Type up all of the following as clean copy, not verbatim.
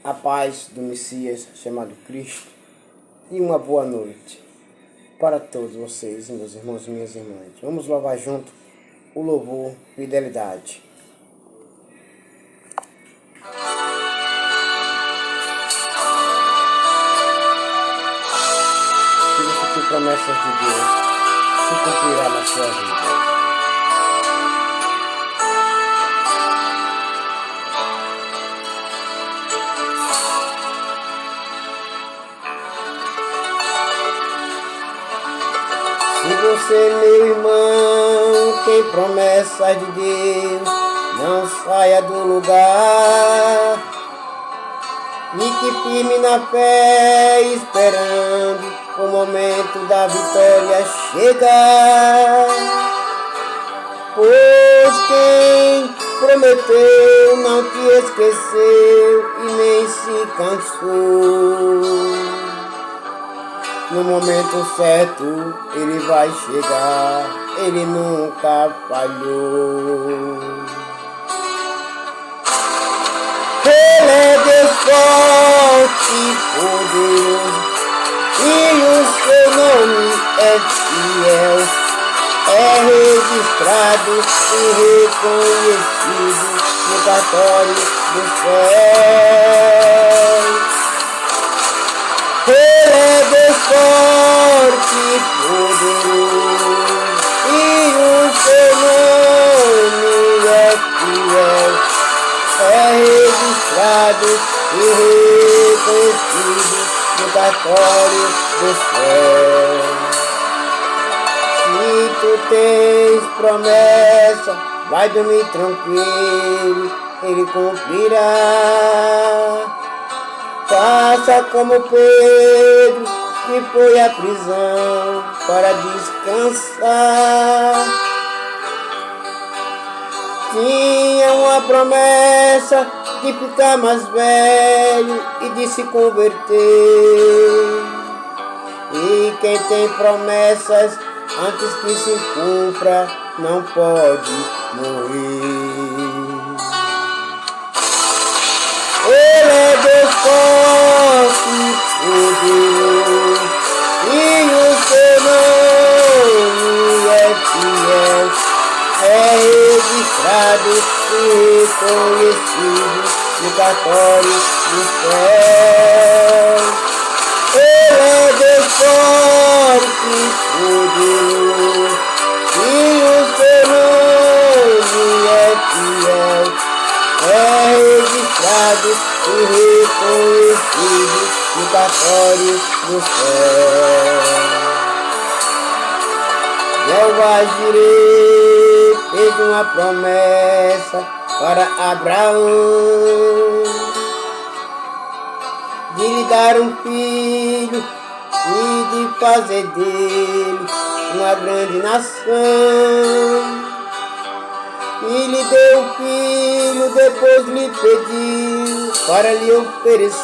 a paz do Messias chamado Cristo e uma boa noite para todos vocês, meus irmãos e minhas irmãs. Vamos louvar junto o louvor Fidelidade. Se você tem promessas de Deus, se cumprirá na sua vida. Se você, meu irmão, tem promessas de Deus, não saia do lugar. Fique firme na fé, esperando o momento da vitória chegar. Pois quem prometeu não te esqueceu e nem se cansou. No momento certo ele vai chegar, ele nunca falhou. Ele é Deus forte e poderoso, e o seu nome é fiel, é registrado e reconhecido no cartório do céu. Ele é Deus forte e poderoso, e o seu nome é fiel, é registrado e reconhecido no cartório do céu. Se tu tens promessa, vai dormir tranquilo, ele cumprirá. Faça como Pedro, que foi à prisão para descansar. Tinha uma promessa de ficar mais velho e de se converter. E quem tem promessas antes que se cumpra não pode morrer. Ele é Deus forte e poderoso, e o seu nome é fiel, é registrado e reconhecido no cartório do céu. Ele é Deus forte e poderoso, e o seu nome é fiel, é registrado e reconhecido no cartório do céu. Jeová Jireh fez uma promessa para Abraão de lhe dar um filho e de fazer dele uma grande nação. E lhe deu o filho, depois lhe pediu para lhe oferecer.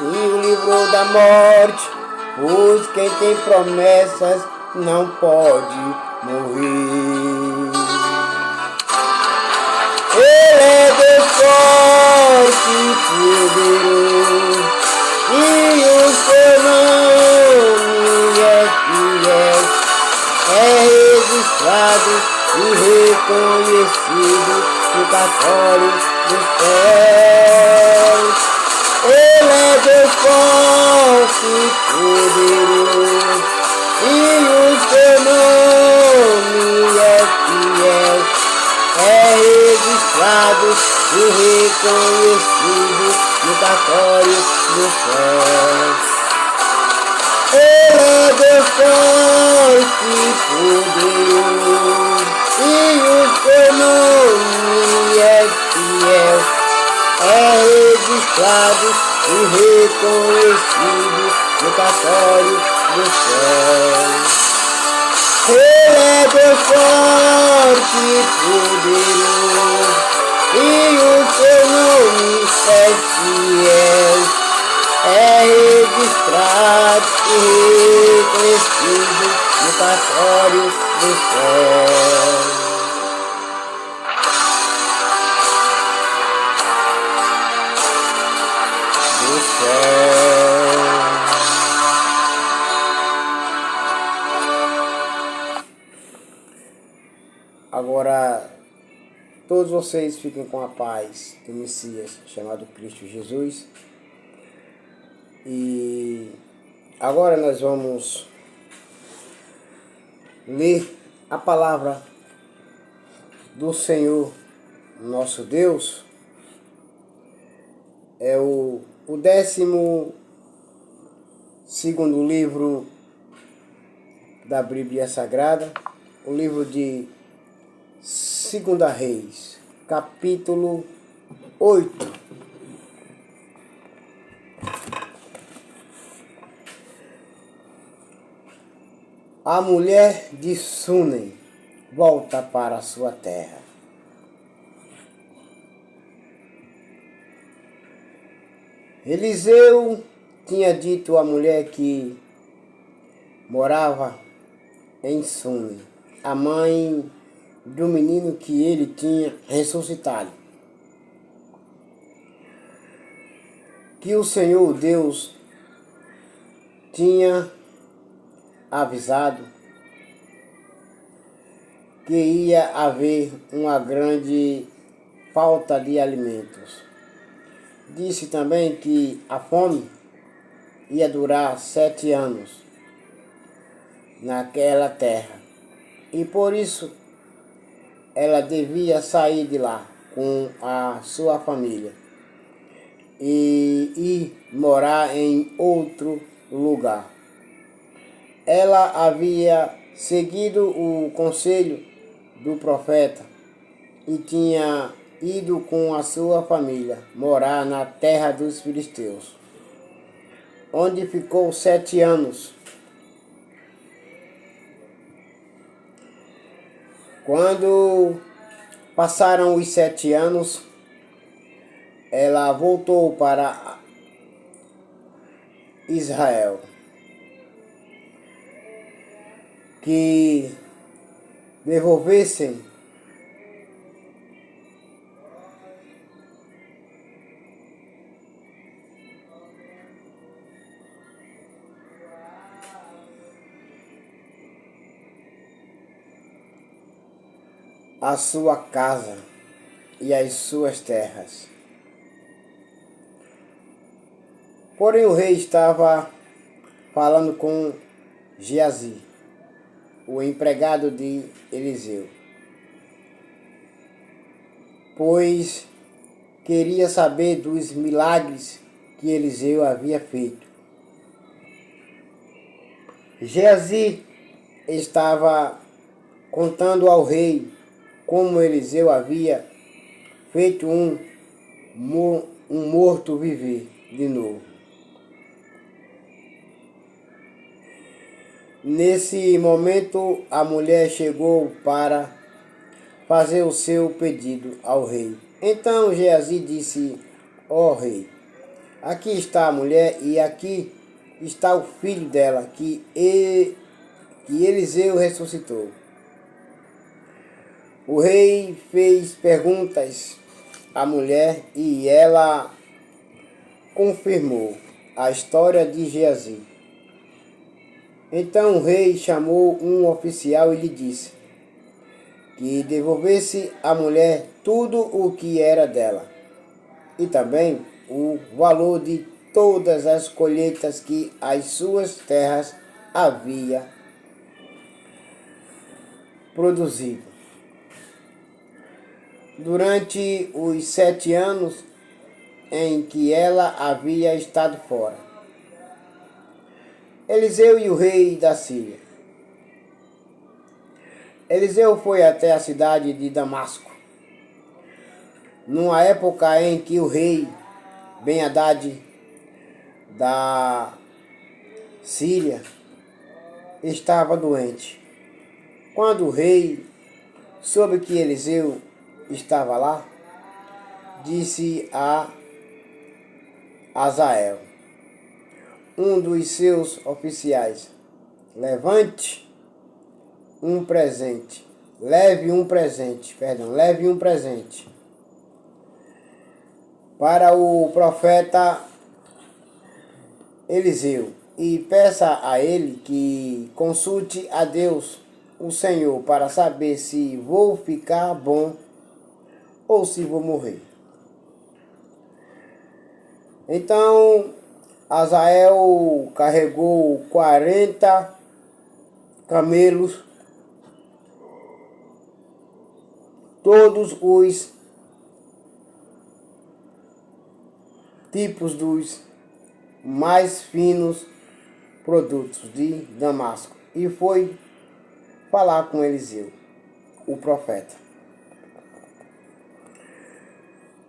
E o livrou da morte, pois quem tem promessas não pode morrer. Ele é Deus forte e poderoso, e o seu nome é fiel, é registrado e reconhecido no cartório do céu. Ele é Deus forte e poderoso, e o seu nome é fiel, é registrado e reconhecido no cartório do céu. Ele é Deus forte e poderoso, e o seu nome é fiel, é registrado e reconhecido no cartório do céu. Ele é Deus forte e poderoso, e o seu nome é fiel, é registrado e reconhecido no cartório do céu. céu. Agora, todos vocês fiquem com a paz do Messias, chamado Cristo Jesus. E agora nós vamos ler a palavra do Senhor, nosso Deus. É o 12º livro da Bíblia Sagrada, o livro de 2 Reis, capítulo 8. A mulher de Súnem volta para a sua terra. Eliseu tinha dito à mulher que morava em Súnem, a mãe do menino que ele tinha ressuscitado, que o Senhor Deus tinha avisado que ia haver uma grande falta de alimentos. Disse também que a fome ia durar 7 anos naquela terra, e por isso ela devia sair de lá com a sua família e ir morar em outro lugar. Ela havia seguido o conselho do profeta e tinha ido com a sua família morar na terra dos filisteus, onde ficou 7 anos. Quando passaram os 7 anos, ela voltou para Israel, que devolvessem a sua casa e as suas terras. Porém o rei estava falando com Geazi, o empregado de Eliseu, pois queria saber dos milagres que Eliseu havia feito. Geazi estava contando ao rei como Eliseu havia feito um morto viver de novo. Nesse momento, a mulher chegou para fazer o seu pedido ao rei. Então Geazi disse: ó rei, aqui está a mulher e aqui está o filho dela, que Eliseu ressuscitou. O rei fez perguntas à mulher e ela confirmou a história de Geazi. Então o rei chamou um oficial e lhe disse que devolvesse à mulher tudo o que era dela, e também o valor de todas as colheitas que as suas terras havia produzido durante os 7 anos em que ela havia estado fora. Eliseu e o rei da Síria. Eliseu foi até a cidade de Damasco, numa época em que o rei Ben-Hadad da Síria estava doente. Quando o rei soube que Eliseu estava lá, disse a Azael, um dos seus oficiais: leve um presente para o profeta Eliseu, e peça a ele que consulte a Deus, o Senhor, para saber se vou ficar bom ou se vou morrer. Então, Azael carregou 40 camelos, todos os tipos dos mais finos produtos de Damasco, e foi falar com Eliseu, o profeta.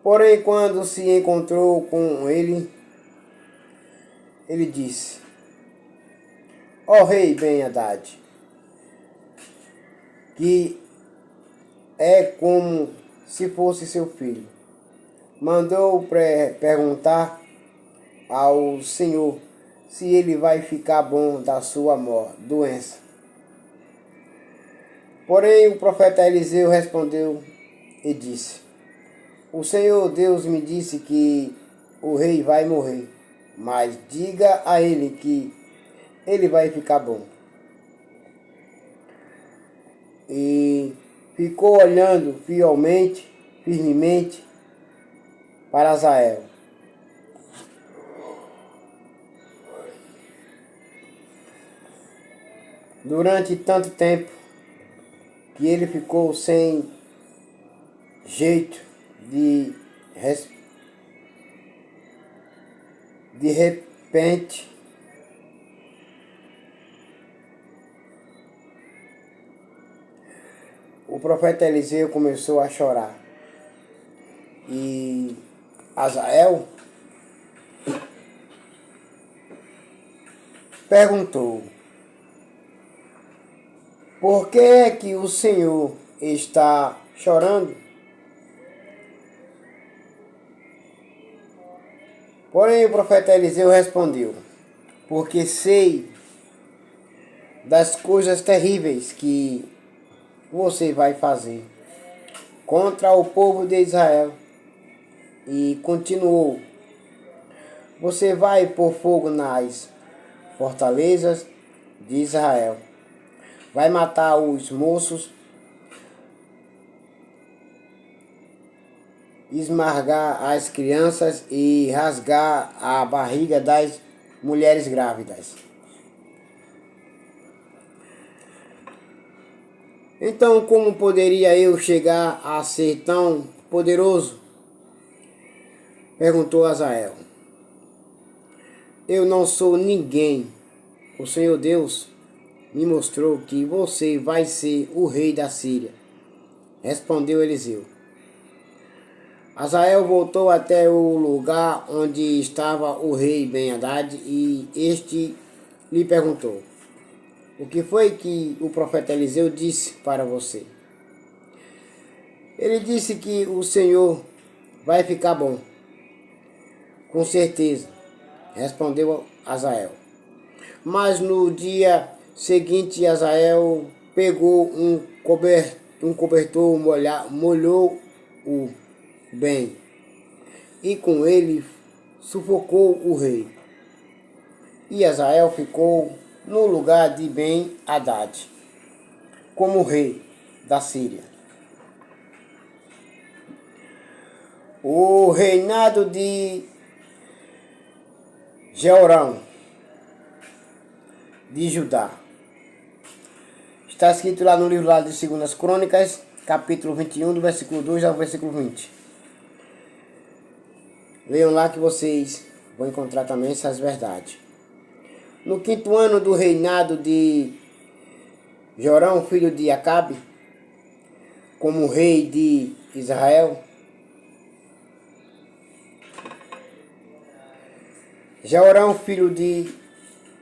Porém, quando se encontrou com ele, ele disse: ó rei Ben-Hadad, que é como se fosse seu filho, mandou perguntar ao Senhor se ele vai ficar bom da sua doença. Porém, o profeta Eliseu respondeu e disse: o Senhor Deus me disse que o rei vai morrer, mas diga a ele que ele vai ficar bom. E ficou olhando firmemente para Azael. Durante tanto tempo que ele ficou sem jeito, de repente, o profeta Eliseu começou a chorar. E Azael perguntou: por que é que o Senhor está chorando? Porém, o profeta Eliseu respondeu: porque sei das coisas terríveis que você vai fazer contra o povo de Israel. E continuou: você vai pôr fogo nas fortalezas de Israel, vai matar os moços, esmagar as crianças e rasgar a barriga das mulheres grávidas. Então, como poderia eu chegar a ser tão poderoso? Perguntou Azael. Eu não sou ninguém. O Senhor Deus me mostrou que você vai ser o rei da Síria. Respondeu Eliseu. Azael voltou até o lugar onde estava o rei Ben-Hadad e este lhe perguntou: o que foi que o profeta Eliseu disse para você? Ele disse que o Senhor vai ficar bom. Com certeza, respondeu Azael. Mas no dia seguinte, Azael pegou um cobertor, molhou-o bem, e com ele sufocou o rei. E Azael ficou no lugar de Ben-Hadad, como rei da Síria. O reinado de Jeorão de Judá. Está escrito lá no livro lá de 2 Crônicas, capítulo 21, do versículo 2 ao versículo 20. Leiam lá que vocês vão encontrar também essas verdades. No 5º ano do reinado de Jorão, filho de Acabe, como rei de Israel, Jeorão, filho de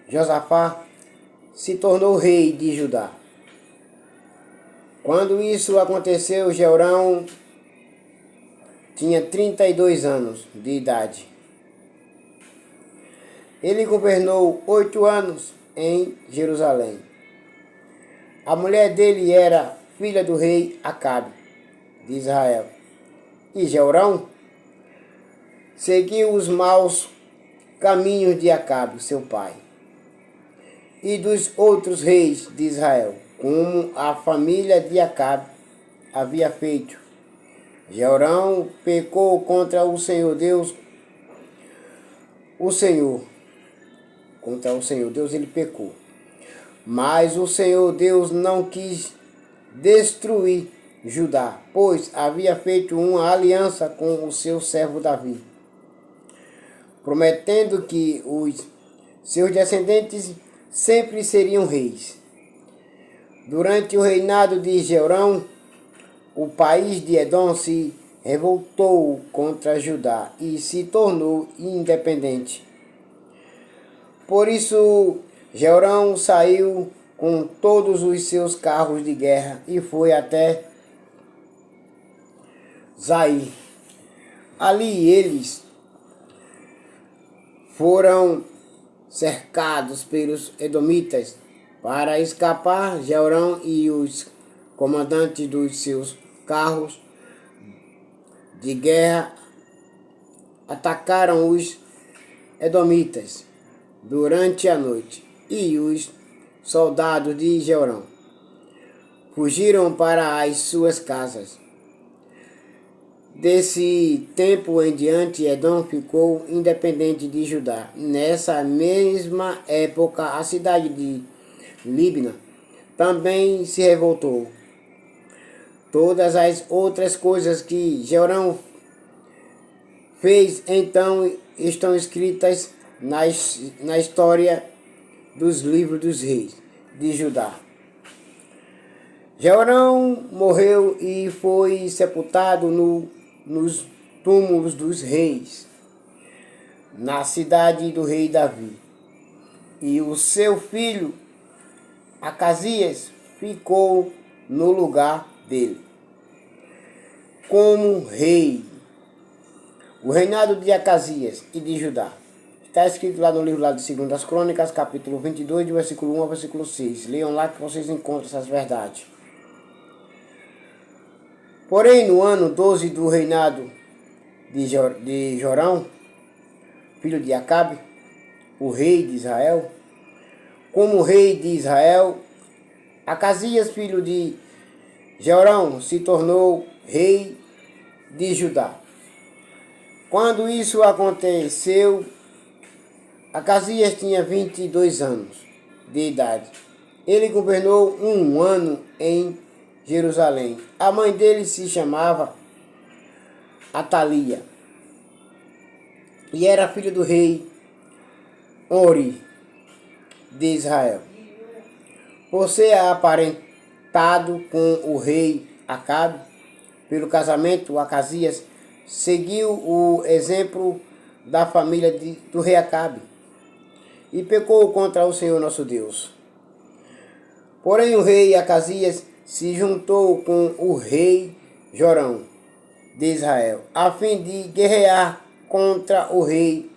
Josafá, se tornou rei de Judá. Quando isso aconteceu, Jeorão tinha 32 anos de idade. Ele governou 8 anos em Jerusalém. A mulher dele era filha do rei Acabe, de Israel. E Jeorão seguiu os maus caminhos de Acabe, seu pai, e dos outros reis de Israel, como a família de Acabe havia feito. Jeorão pecou contra o Senhor Deus. Contra o Senhor Deus ele pecou. Mas o Senhor Deus não quis destruir Judá, pois havia feito uma aliança com o seu servo Davi, prometendo que os seus descendentes sempre seriam reis. Durante o reinado de Jeorão, o país de Edom se revoltou contra Judá e se tornou independente. Por isso, Jeorão saiu com todos os seus carros de guerra e foi até Zair. Ali eles foram cercados pelos edomitas. Para escapar, Jeorão e os comandantes dos seus carros de guerra atacaram os edomitas durante a noite, e os soldados de Jeorão fugiram para as suas casas. Desse tempo em diante, Edom ficou independente de Judá. Nessa mesma época, a cidade de Libna também se revoltou. Todas as outras coisas que Jeorão fez então estão escritas na história dos livros dos reis de Judá. Jeorão morreu e foi sepultado nos túmulos dos reis, na cidade do rei Davi. E o seu filho Acasias ficou no lugar dele como rei. O reinado de Acasias e de Judá está escrito lá no livro lá de 2 Crônicas, capítulo 22, do versículo 1 ao versículo 6. Leiam lá que vocês encontram essas verdades. Porém, no ano 12 do reinado de Jorão, filho de Acabe, o rei de Israel, como rei de Israel, Acasias, filho de Jeorão, se tornou rei de Judá. Quando isso aconteceu, Acasias tinha 22 anos de idade. Ele governou um ano em Jerusalém. A mãe dele se chamava Atalia e era filho do rei Ori de Israel. Por ser aparentado com o rei Acabe, pelo casamento, Acasias seguiu o exemplo da família do rei Acabe e pecou contra o Senhor nosso Deus. Porém, o rei Acasias se juntou com o rei Jorão de Israel, a fim de guerrear contra o rei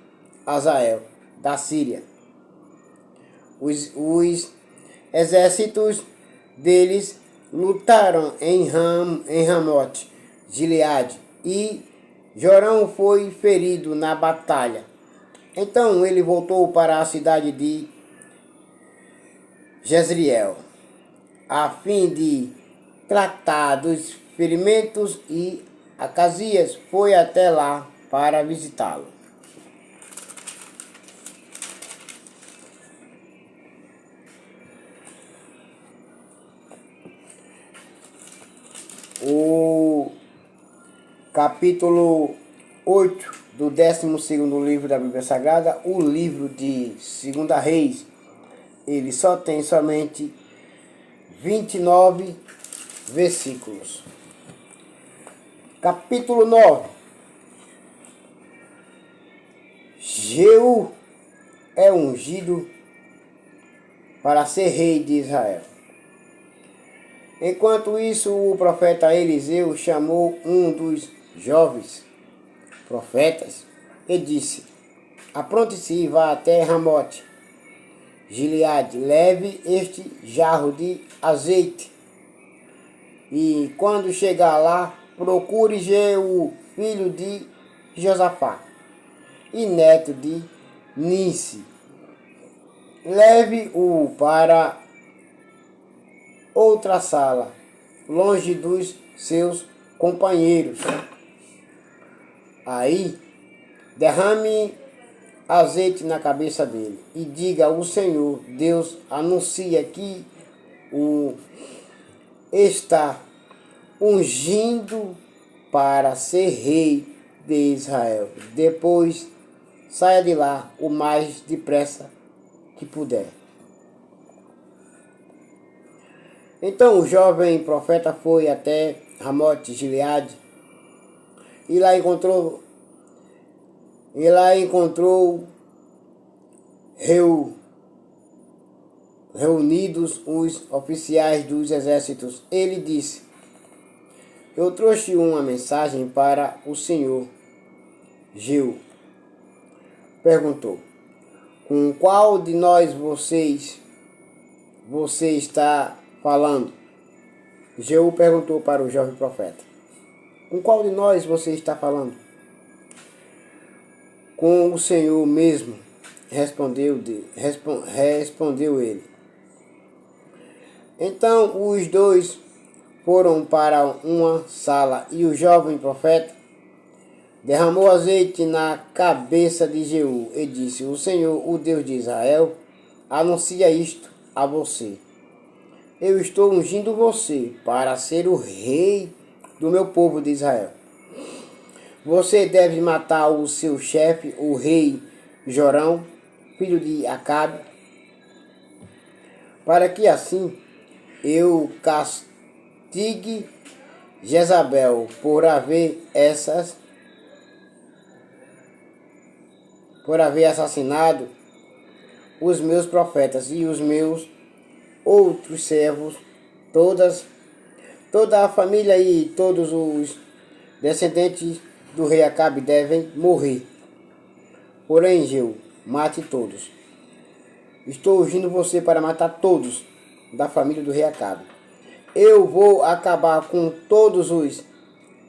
Azael da Síria. Os exércitos deles lutaram em Ramote Gileade, e Jorão foi ferido na batalha. Então ele voltou para a cidade de Jezreel, a fim de tratar dos ferimentos, e Acasias foi até lá para visitá-lo. O capítulo 8 do 12º livro da Bíblia Sagrada, o livro de 2 Reis, ele só tem somente 29 versículos. Capítulo 9. Jeú é ungido para ser rei de Israel. Enquanto isso, o profeta Eliseu chamou um dos jovens profetas e disse: apronte-se e vá até Ramote Gileade, leve este jarro de azeite, e quando chegar lá, procure Jeú, filho de Josafá e neto de Nice. Leve-o para outra sala, longe dos seus companheiros. Aí, derrame azeite na cabeça dele e diga: o Senhor Deus anuncia que o está ungindo para ser rei de Israel. Depois, saia de lá o mais depressa que puder. Então o jovem profeta foi até Ramote Gileade e lá encontrou reunidos os oficiais dos exércitos. Ele disse: eu trouxe uma mensagem para o senhor. Jeú perguntou: com qual de nós você está falando? Jeú perguntou para o jovem profeta: com qual de nós você está falando? Com o Senhor mesmo, respondeu ele. Então os dois foram para uma sala e o jovem profeta derramou azeite na cabeça de Jeú e disse: o Senhor, o Deus de Israel, anuncia isto a você: eu estou ungindo você para ser o rei do meu povo de Israel. Você deve matar o seu chefe, o rei Jorão, filho de Acabe, para que assim eu castigue Jezabel por haver assassinado os meus profetas e os meus outros servos, toda a família e todos os descendentes do rei Acabe devem morrer. Porém, Jeú, mate todos. Estou ungindo você para matar todos da família do rei Acabe. Eu vou acabar com todos os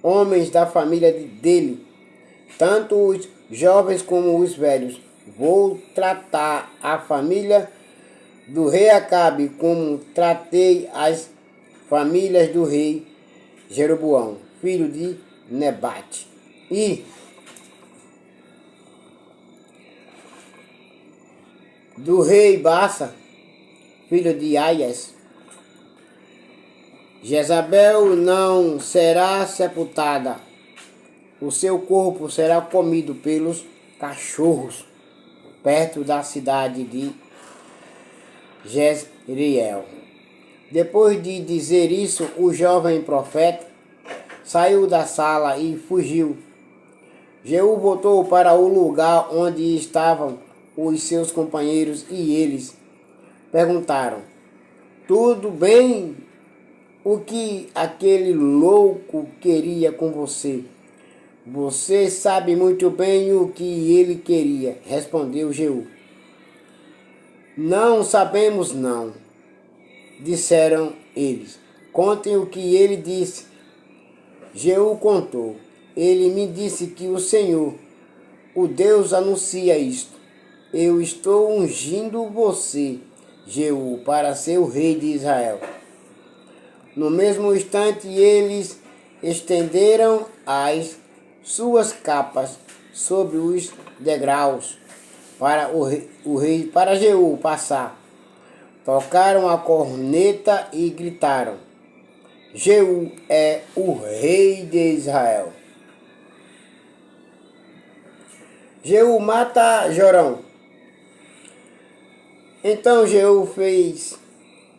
homens da família dele, tanto os jovens como os velhos. Vou tratar a família do rei Acabe como tratei as famílias do rei Jeroboão, filho de Nebate, e do rei Baasa, filho de Aias. Jezabel não será sepultada, o seu corpo será comido pelos cachorros perto da cidade de Jezreel. Depois de dizer isso, o jovem profeta saiu da sala e fugiu. Jeú voltou para o lugar onde estavam os seus companheiros e eles perguntaram: tudo bem? O que aquele louco queria com você? Você sabe muito bem o que ele queria, respondeu Jeú. Não sabemos não, disseram eles. Contem o que ele disse. Jeú contou. Ele me disse que o Senhor, o Deus, anuncia isto: eu estou ungindo você, Jeú, para ser o rei de Israel. No mesmo instante, eles estenderam as suas capas sobre os degraus para Jeú passar. Tocaram a corneta e gritaram: Jeú é o rei de Israel. Jeú mata Jorão. Então Jeú fez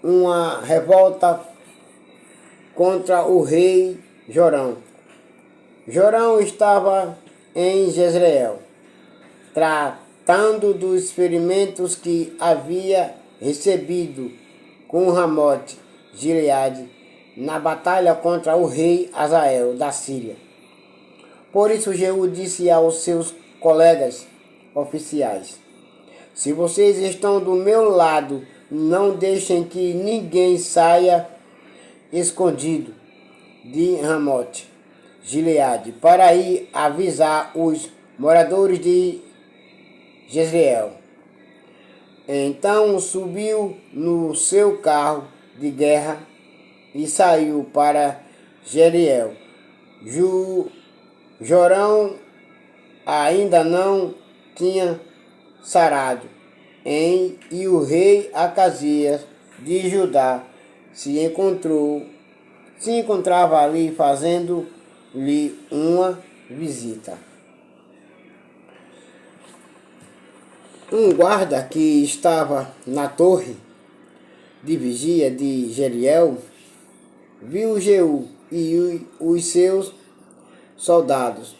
uma revolta contra o rei Jorão. Jorão estava em Jezreel, tratando dos ferimentos que havia recebido com Ramote Gileade na batalha contra o rei Hazael da Síria. Por isso Jeú disse aos seus colegas oficiais: se vocês estão do meu lado, não deixem que ninguém saia escondido de Ramote Gileade para ir avisar os moradores de Jezreel. Então subiu no seu carro de guerra e saiu para Jezreel. Jorão ainda não tinha sarado, e o rei Acasias de Judá se encontrava ali fazendo-lhe uma visita. Um guarda que estava na torre de vigia de Jeriel viu Jeú e os seus soldados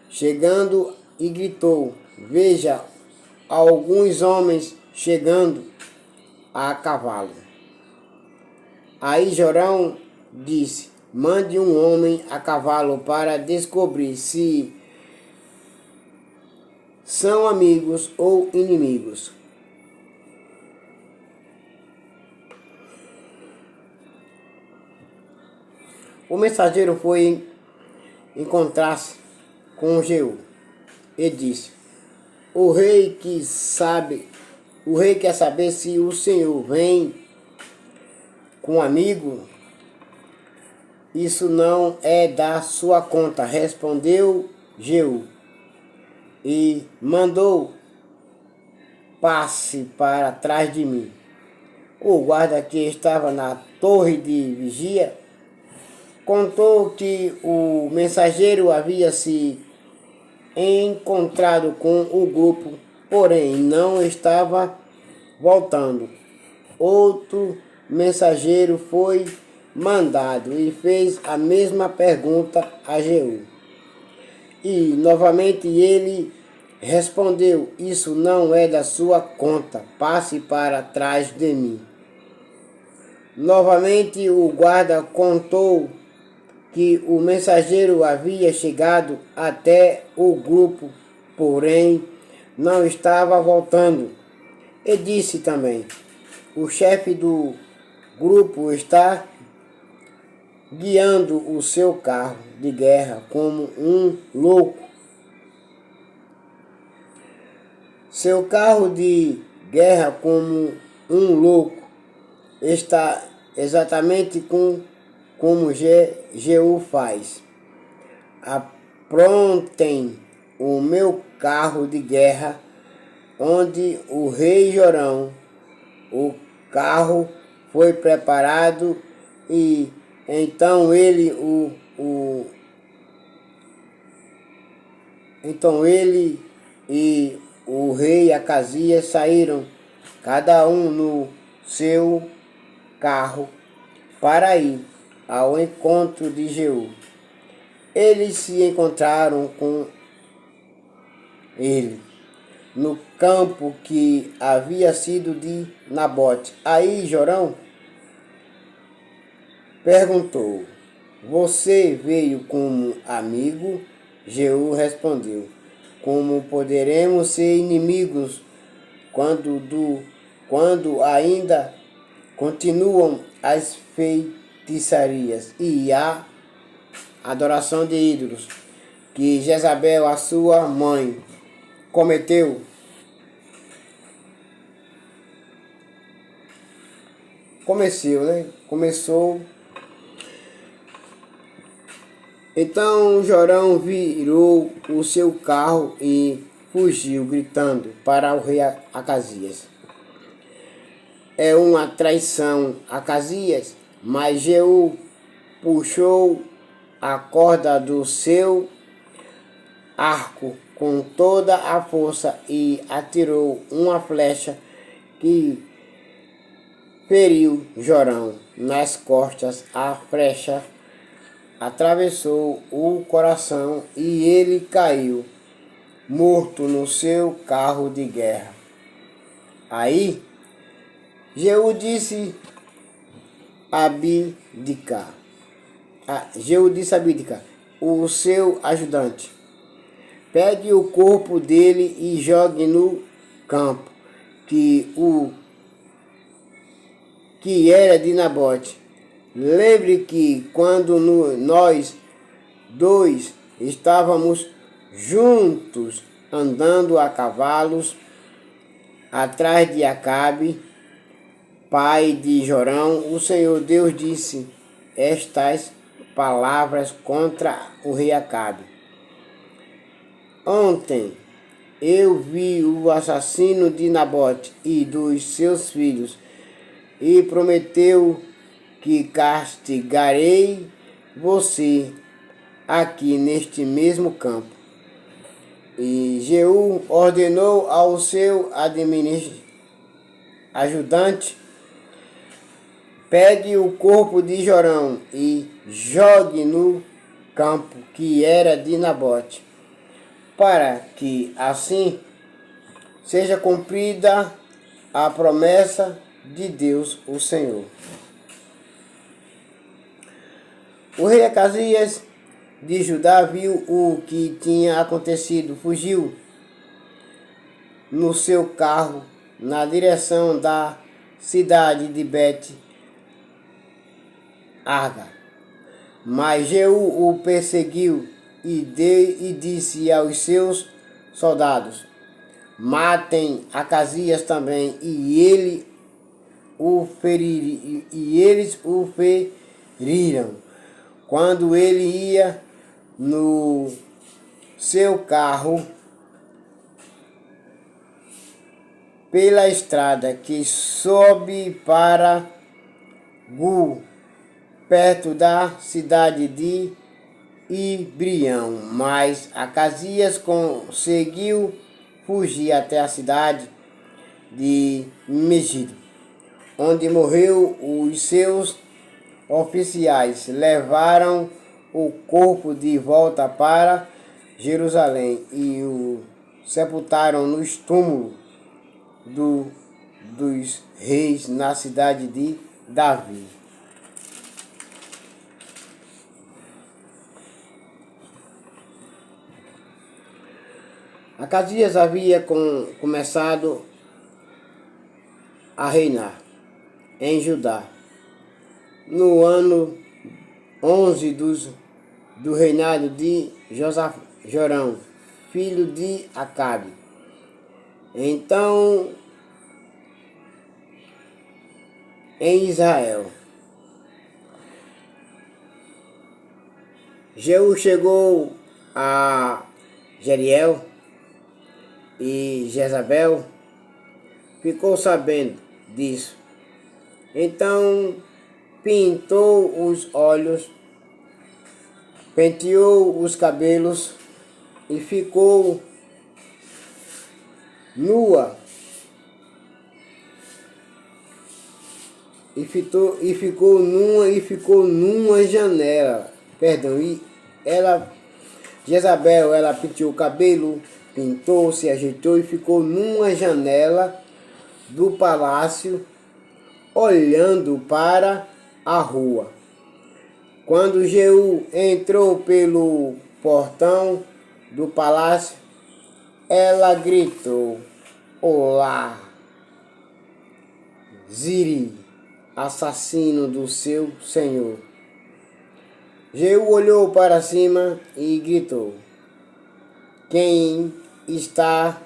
chegando e gritou: "Veja alguns homens chegando a cavalo." Aí Jorão disse: "Mande um homem a cavalo para descobrir se são amigos ou inimigos." O mensageiro foi encontrar-se com Jeú e disse: O rei quer saber se o senhor vem com um amigo." "Isso não é da sua conta," respondeu Jeú, e mandou: "Passe para trás de mim." O guarda que estava na torre de vigia contou que o mensageiro havia se encontrado com o grupo, porém não estava voltando. Outro mensageiro foi mandado e fez a mesma pergunta a Jeú. E novamente ele respondeu: "Isso não é da sua conta, passe para trás de mim." Novamente o guarda contou que o mensageiro havia chegado até o grupo, porém não estava voltando. E disse também: "O chefe do grupo está guiando o seu carro de guerra como um louco." Seu carro de guerra como um louco está exatamente como Jeú faz. Aprontem o meu carro de guerra onde o rei Jorão. O carro foi preparado e então ele e o rei Acasias saíram, cada um no seu carro, para ir ao encontro de Jeú. Eles se encontraram com ele no campo que havia sido de Nabote. Aí Jorão perguntou: "Você veio como amigo?" Jeú respondeu: "Como poderemos ser inimigos quando ainda continuam as feitiçarias e a adoração de ídolos que Jezabel, a sua mãe, cometeu?" Começou. Então Jorão virou o seu carro e fugiu, gritando para o rei Acasias: "É uma traição, Acasias." Mas Jeú puxou a corda do seu arco com toda a força e atirou uma flecha que feriu Jorão nas costas. A flecha atravessou o coração e ele caiu morto no seu carro de guerra. Aí Jeú disse a Abdicar, o seu ajudante: "Pegue o corpo dele e jogue no campo que era de Nabote. Lembre que quando nós dois estávamos juntos andando a cavalos, atrás de Acabe, pai de Jorão, o Senhor Deus disse estas palavras contra o rei Acabe. Ontem eu vi o assassino de Nabote e dos seus filhos, e prometeu que castigarei você aqui neste mesmo campo. E Jeú ordenou ao seu ajudante: pegue o corpo de Jorão e jogue no campo que era de Nabote, para que assim seja cumprida a promessa de Deus, o Senhor. O rei Acasias de Judá viu o que tinha acontecido, fugiu no seu carro na direção da cidade de Bet-Arga. Mas Jeú o perseguiu e disse aos seus soldados: matem Acasias também, e eles o feriram. Quando ele ia no seu carro pela estrada que sobe para Gu, perto da cidade de Ibrião. Mas Acasias conseguiu fugir até a cidade de Megido, onde morreu. Os seus oficiais levaram o corpo de volta para Jerusalém e o sepultaram nos túmulos dos reis na cidade de Davi. Acasias havia começado a reinar em Judá no ano 11 do reinado de Jorão, filho de Acabe. Então, em Israel, Jeú chegou a Jeriel e Jezabel ficou sabendo disso. Então pintou os olhos, penteou os cabelos e ficou nua. E ficou numa janela. Jezabel, ela penteou o cabelo, pintou, se ajeitou e ficou numa janela do palácio, olhando para a rua. Quando Jeú entrou pelo portão do palácio, ela gritou: olá, Ziri, assassino do seu senhor. Jeú olhou para cima e gritou: quem está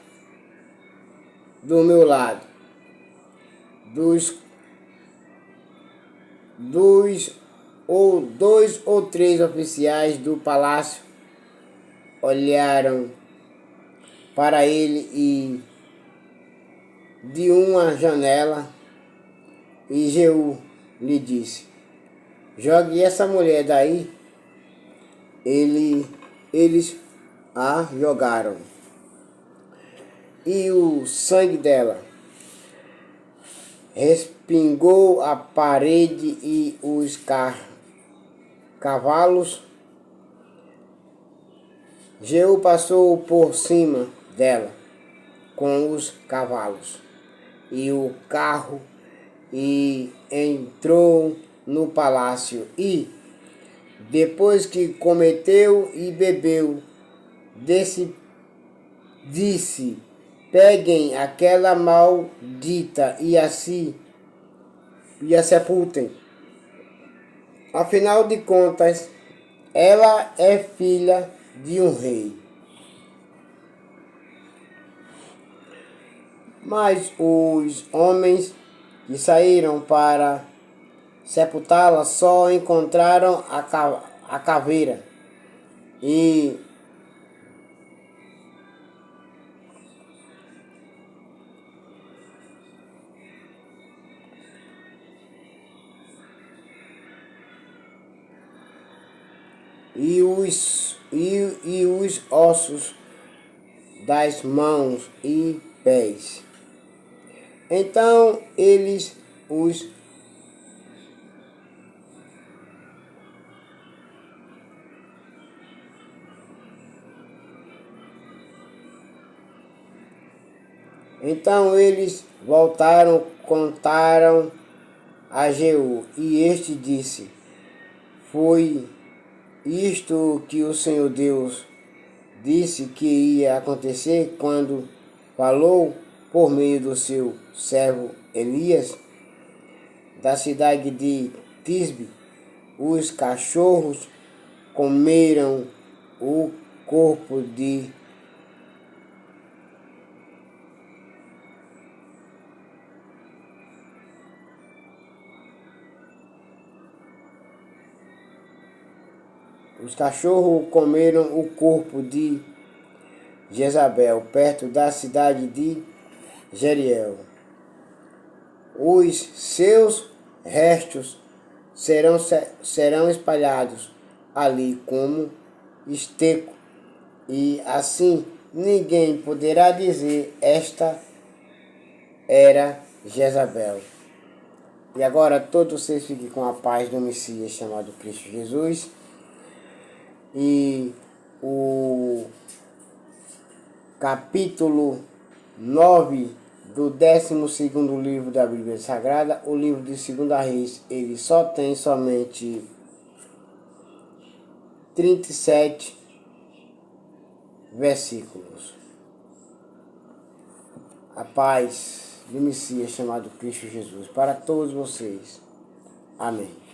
do meu lado? Dois ou três oficiais do palácio olharam para ele e de uma janela, e Jeú lhe disse: jogue essa mulher daí. Eles a jogaram, e o sangue dela respingou a parede e os cavalos. Jeú passou por cima dela com os cavalos e o carro e entrou no palácio e, depois que cometeu e bebeu, disse: peguem aquela maldita e a sepultem. Afinal de contas, ela é filha de um rei. Mas os homens que saíram para sepultá-la só encontraram a caveira e os ossos das mãos e pés. Então eles voltaram, contaram a Jeú, e este disse: Foi isto que o Senhor Deus disse que ia acontecer quando falou por meio do seu servo Elias. Da cidade de Tisbe, os cachorros comeram o corpo de Jezabel, perto da cidade de Jeriel. Os seus restos serão espalhados ali como esterco, e assim ninguém poderá dizer: esta era Jezabel. E agora todos vocês fiquem com a paz do Messias chamado Cristo Jesus. E o capítulo 9 do 12º livro da Bíblia Sagrada, o livro de 2 Reis, ele só tem somente 37 versículos. A paz do Messias chamado Cristo Jesus para todos vocês. Amém.